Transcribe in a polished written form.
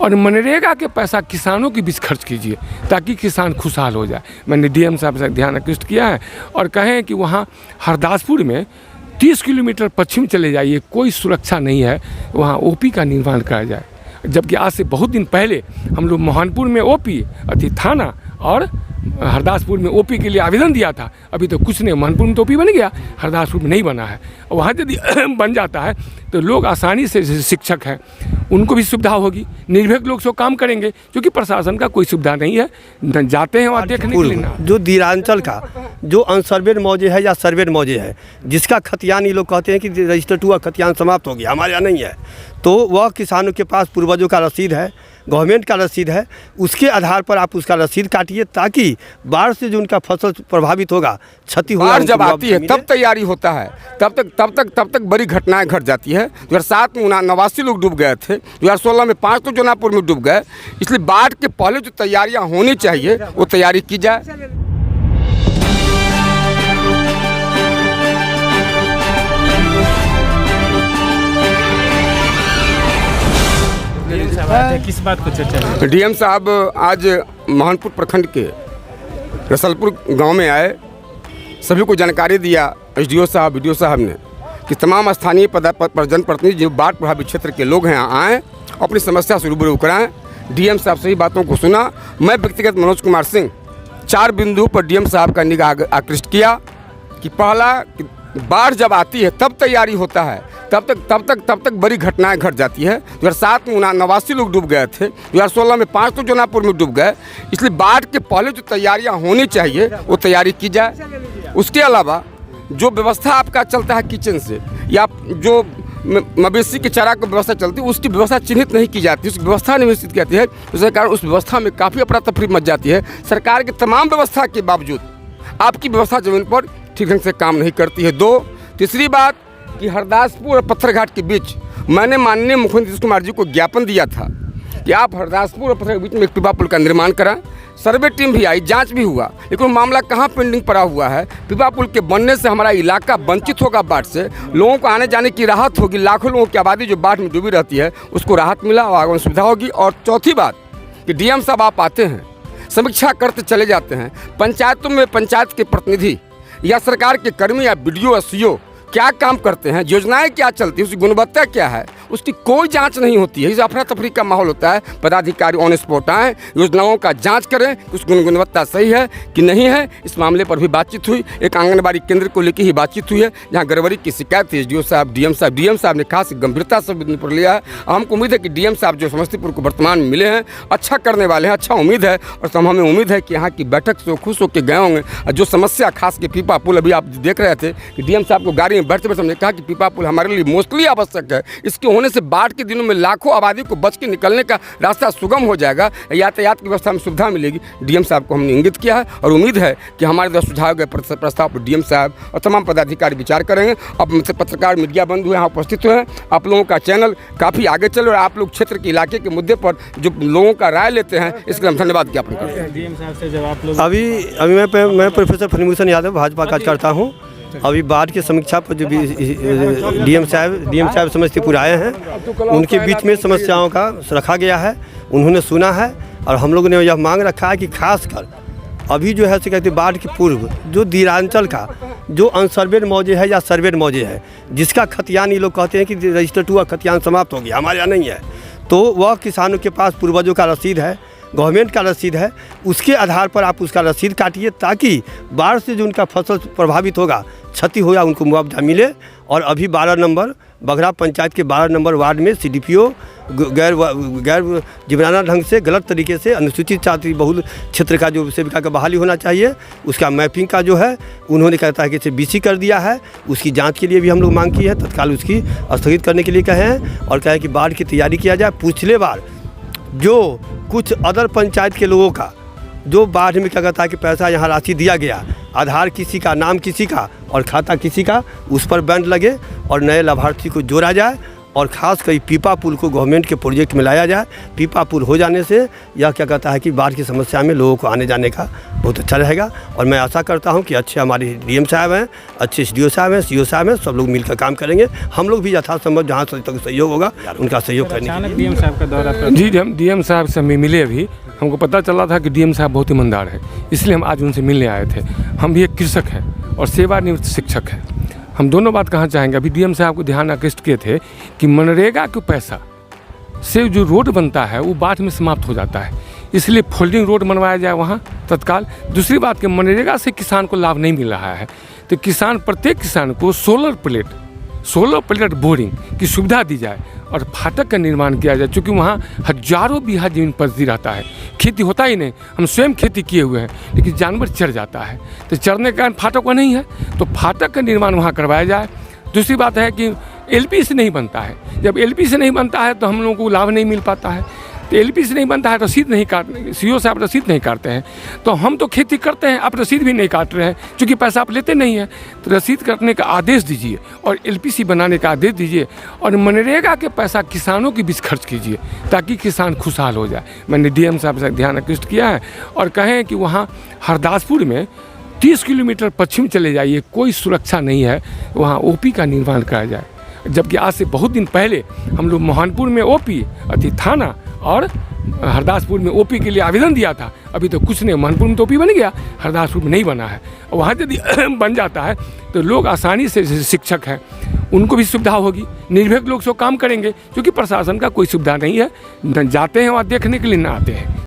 और मनरेगा के पैसा किसानों के बीच खर्च कीजिए ताकि किसान खुशहाल हो जाए। मैंने डीएम साहब से ध्यान आकृष्ट किया है और कहें कि वहाँ हरदासपुर में 30 किलोमीटर पश्चिम चले जाइए, कोई सुरक्षा नहीं है, वहाँ ओपी का निर्माण कराया जाए। जबकि आज से बहुत दिन पहले हम लोग मोहनपुर में ओपी थाना और हरदासपुर में ओपी के लिए आवेदन दिया था। अभी तो कुछ नहीं, मोहनपुर में तो ओपी बन गया, हरदासपुर में नहीं बना है। वहाँ यदि बन जाता है तो लोग आसानी से, जैसे शिक्षक हैं उनको भी सुविधा होगी, निर्भीक लोग सो काम करेंगे, क्योंकि प्रशासन का कोई सुविधा नहीं है, जाते हैं वहाँ देखने के लिए। जो दीरांचल का जो अनसर्वेड मौजे है या सर्वेड मौजे है, जिसका खतियान ये लोग कहते हैं कि रजिस्टर्ड हुआ खतियान समाप्त हो गया, हमारे यहाँ नहीं है, तो वह किसानों के पास पूर्वजों का रसीद है, गवर्नमेंट का रसीद है, उसके आधार पर आप उसका रसीद काटिए ताकि बाढ़ से जो उनका फसल प्रभावित होगा, क्षति होगा, बाढ़ जब आती है तब तैयारी होता है, तब तक बड़ी घटनाएं घट जाती है। 2007 में 89 लोग डूब गए थे, 2016 में 5 तो जौनापुर में डूब गए। इसलिए बाढ़ के पहले जो तैयारियां होनी चाहिए वो तैयारी की जाए। किस बात को चर्चा? डीएम साहब आज मोहनपुर प्रखंड के रसलपुर गांव में आए, सभी को जानकारी दिया एसडीओ साहब, बीडीओ साहब ने कि तमाम स्थानीय जनप्रतिनिधि जो बाढ़ प्रभावित क्षेत्र के लोग हैं आएँ, अपनी समस्या से रूबरू कराएँ। डीएम साहब सही बातों को सुना। मैं व्यक्तिगत मनोज कुमार सिंह 4 बिंदु पर डीएम साहब का निगाह आकृष्ट किया कि पहला, बाढ़ जब आती है तब तैयारी होता है, तब तक बड़ी घटनाएं घट जाती है। 2007 में 89 लोग डूब गए थे, 2016 में 5 तो जौनापुर में डूब गए। इसलिए बाढ़ के पहले जो तैयारियां होनी चाहिए वो तैयारी की जाए। उसके अलावा जो व्यवस्था आपका चलता है किचन से या जो मवेशी के चारा की व्यवस्था चलती है, उसकी व्यवस्था चिन्हित नहीं की जाती, उसकी व्यवस्था नहीं निश्चित करती है, उसके कारण उस व्यवस्था में काफ़ी अफरा तफरी मच जाती है। सरकार की तमाम व्यवस्था के बावजूद आपकी व्यवस्था जमीन पर ठीक ढंग से काम नहीं करती है। तीसरी बात कि हरदासपुर और पत्थरघाट के बीच मैंने माननीय मुख्यमंत्री नीतीश कुमार जी को ज्ञापन दिया था कि आप हरदासपुर और पत्थरघाट के बीच में एक पिपा पुल का निर्माण कराएं। सर्वे टीम भी आई, जांच भी हुआ, लेकिन मामला कहाँ पेंडिंग पड़ा हुआ है। पिपा पुल के बनने से हमारा इलाका वंचित होगा बाढ़ से, लोगों को आने जाने की राहत होगी, लाखों लोगों की आबादी जो बाढ़ में डूबी रहती है उसको राहत मिला और आगे सुविधा होगी। और चौथी बात कि डीएम साहब आप आते हैं, समीक्षा करते चले जाते हैं, पंचायतों में पंचायत के प्रतिनिधि या सरकार के कर्मी या बीडीओ एसईओ क्या काम करते हैं, योजनाएं क्या चलती है, उसकी गुणवत्ता क्या है, उसकी कोई जांच नहीं होती है। इस अफरा तफरी का माहौल होता है। पदाधिकारी ऑन स्पॉट आएँ, योजनाओं का जांच करें, उसकी गुणवत्ता सही है कि नहीं है। इस मामले पर भी बातचीत हुई। एक आंगनबाड़ी केंद्र को लेकर ही बातचीत हुई है जहां गड़बड़ी की शिकायत थी। एसडीओ साहब, डीएम साहब ने खास गंभीरता से पर लिया है। हमको उम्मीद है कि डीएम साहब जो समस्तीपुर को वर्तमान में मिले हैं अच्छा करने वाले हैं, अच्छा उम्मीद है। और हमें उम्मीद है कि यहाँ की बैठक से खुश होकर गए होंगे। जो समस्या खास के पीपा पुल, अभी आप देख रहे थे कि डीएम साहब को गाड़ी में बैठते बैठते हमने कहा कि पीपा पुल हमारे लिए मोस्टली आवश्यक है। इसके होने से बाढ़ के दिनों में लाखों आबादी को बच के निकलने का रास्ता सुगम हो जाएगा, यातायात की व्यवस्था में सुविधा मिलेगी। डीएम साहब को हमने इंगित किया है और उम्मीद है कि हमारे द्वारा सुझाए गए प्रस्ताव पर डीएम साहब और तमाम पदाधिकारी विचार करेंगे। अब मुझसे पत्रकार मीडिया बंधु यहाँ उपस्थित हुए हैं। आप लोगों का चैनल काफ़ी आगे चले और आप लोग क्षेत्र के इलाके के मुद्दे पर जो लोगों का राय लेते हैं, इसके लिए हम धन्यवाद ज्ञापन करते हैं। डीएम साहब से जब आप लोग अभी मैं प्रोफेसर फणिभूषण यादव भाजपा कार्यकर्ता हूँ। अभी बाढ़ की समीक्षा पर जो डीएम साहब समस्तीपुर आए हैं, उनके बीच में समस्याओं का रखा गया है, उन्होंने सुना है और हम लोगों ने यह मांग रखा है कि खासकर अभी जो है से कहते बाढ़ के पूर्व जो दीरांचल का जो अनसर्वेड मौजे है या सर्वेड मौजे है, जिसका खतियान ये लोग कहते हैं कि रजिस्टर्ड हुआ खतियान समाप्त हो गया, हमारे यहाँ नहीं है, तो वह किसानों के पास पूर्वजों का रसीद है, गवर्नमेंट का रसीद है, उसके आधार पर आप उसका रसीद काटिए ताकि बाढ़ से जो उनका फसल प्रभावित होगा, क्षति होगा, उनको मुआवजा मिले। और अभी 12 नंबर बघरा पंचायत के 12 नंबर वार्ड में सीडीपीओ गैर जिबराना ढंग से गलत तरीके से अनुसूचित जाति बहुल क्षेत्र का जो सेविका का बहाली होना चाहिए, उसका मैपिंग का जो है उन्होंने कहता है कि इसे बीसी कर दिया है। उसकी जांच के लिए भी हम लोग मांग की है, तत्काल उसकी स्थगित करने के लिए कहे हैं और कहे कि बाढ़ की तैयारी किया जाए। पिछले बार जो कुछ अदर पंचायत के लोगों का जो बाढ़ में क्या कहता है कि पैसा यहाँ राशि दिया गया, आधार किसी का, नाम किसी का और खाता किसी का, उस पर बैंड लगे और नए लाभार्थी को जोड़ा जाए और ख़ास कर पीपा पुल को गवर्नमेंट के प्रोजेक्ट में लाया जाए। पीपा पुल हो जाने से यह क्या कहता है कि बाढ़ की समस्या में लोगों को आने जाने का बहुत अच्छा रहेगा। और मैं आशा करता हूं कि अच्छे हमारे डीएम साहब हैं, अच्छे एसडीओ साहब हैं, सीओ साहब हैं, सब लोग मिलकर काम करेंगे। हम लोग भी यथासंभव जहाँ तक सहयोग होगा उनका सहयोग करने के अचानक डीएम साहब का दौरा पड़ा। जी हम डीएम साहब से हमें मिले अभी, हमको पता चला था कि डीएम साहब बहुत ईमानदार है, इसलिए हम आज उनसे मिलने आए थे। हम भी एक कृषक हैं और सेवानिवृत्त शिक्षक हैं। हम दोनों बात कहना चाहेंगे। अभी डीएम साहब को ध्यान आकृष्ट किए थे कि मनरेगा के पैसा से जो रोड बनता है वो बाढ़ में समाप्त हो जाता है, इसलिए फोल्डिंग रोड बनवाया जाए वहाँ तत्काल। दूसरी बात कि मनरेगा से किसान को लाभ नहीं मिल रहा है, तो प्रत्येक किसान को सोलर प्लेट बोरिंग की सुविधा दी जाए और फाटक का निर्माण किया जाए, क्योंकि वहाँ हजारों बीघा जमीन पड़ती रहता है, खेती होता ही नहीं। हम स्वयं खेती किए हुए हैं, लेकिन जानवर चढ़ जाता है, तो चढ़ने के कारण फाटक का नहीं है, तो फाटक का निर्माण वहाँ करवाया जाए। दूसरी बात है कि एलपी से नहीं बनता है। जब एलपी से नहीं बनता है तो हम लोगों को लाभ नहीं मिल पाता है। तो एलपी से नहीं बनता है, रसीद नहीं काटते, सीओ साहब रसीद नहीं काटते हैं, तो हम तो खेती करते हैं, आप रसीद भी नहीं काट रहे हैं, क्योंकि पैसा आप लेते नहीं हैं। तो रसीद काटने का आदेश दीजिए और एलपीसी बनाने का आदेश दीजिए और मनरेगा के पैसा किसानों के बीच खर्च कीजिए, ताकि किसान खुशहाल हो जाए। मैंने डीएम साहब से ध्यान आकृष्ट किया है और कहें कि वहाँ हरदासपुर में 30 किलोमीटर पश्चिम चले जाइए, कोई सुरक्षा नहीं है, वहाँ ओपी का निर्माण कराया जाए। जबकि आज से बहुत दिन पहले हम लोग मोहनपुर में ओपी थाना और हरदासपुर में ओपी के लिए आवेदन दिया था। अभी तो कुछ नहीं, मोहनपुर में तो ओपी बन गया, हरदासपुर में नहीं बना है। वहाँ यदि बन जाता है तो लोग आसानी से, जैसे शिक्षक हैं उनको भी सुविधा होगी, निर्भीक लोग सो काम करेंगे, क्योंकि प्रशासन का कोई सुविधा नहीं है, न जाते हैं वहाँ देखने के लिए, ना आते हैं।